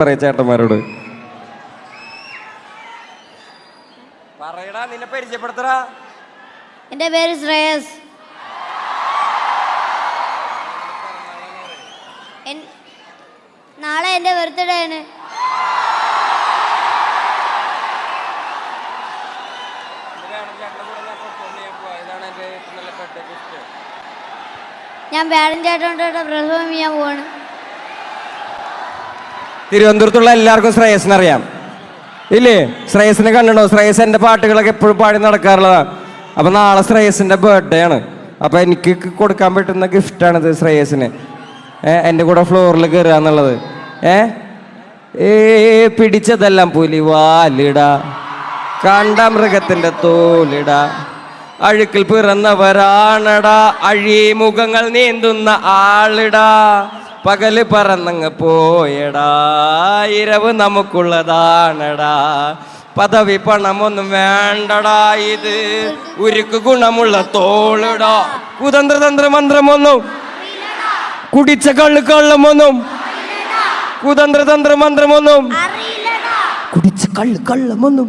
പറയാ ചേട്ടന്മാരോട്. പറയടാ, നിന്നെ പരിചയപ്പെടുത്തടാ. എന്റെ പേര് ശ്രേയസ്. നാളെ എന്റെ ബർത്ത്ഡേ ആണ്. ഞാൻ ബാലൻ ചേട്ടനോട് പ്രസവം ചെയ്യാൻ പോവാണ്. തിരുവനന്തപുരത്തുള്ള എല്ലാവർക്കും ശ്രേയസിനെ അറിയാം ഇല്ലേ? ശ്രേയസിനെ കണ്ടിട്ടുണ്ടോ? ശ്രേയസ് എൻ്റെ പാട്ടുകളൊക്കെ എപ്പോഴും പാടി നടക്കാറുള്ളതാണ്. അപ്പം നാളെ ശ്രേയസിൻ്റെ ബർത്ത്ഡേ ആണ്. അപ്പം എനിക്ക് കൊടുക്കാൻ പറ്റുന്ന ഗിഫ്റ്റാണിത് ശ്രേയസിന്. എൻ്റെ കൂടെ ഫ്ലോറിൽ കയറുക എന്നുള്ളത്. പിടിച്ചതെല്ലാം പുലി വാലിടാ, കണ്ട മൃഗത്തിൻ്റെ തോലിട, അഴുക്കിൽ പിറന്നവരാണടാ, അഴിമുഖങ്ങൾ നീന്തുന്ന ആളിടാ, പകല് പറന്നങ്ങ് പോയടാ, ഇരവ് നമുക്കുള്ളതാണടാ, പദവി പണമൊന്നും വേണ്ടടാ, ഇത് ഉരുക്ക് ഗുണമുള്ള തോളിടാ, കുതന്ത്രതന്ത്ര മന്ത്രമൊന്നും കുടിച്ച കള്ളമൊന്നും കുതന്ത്രതന്ത്ര മന്ത്രമൊന്നും കുടിച്ച കള്ളമൊന്നും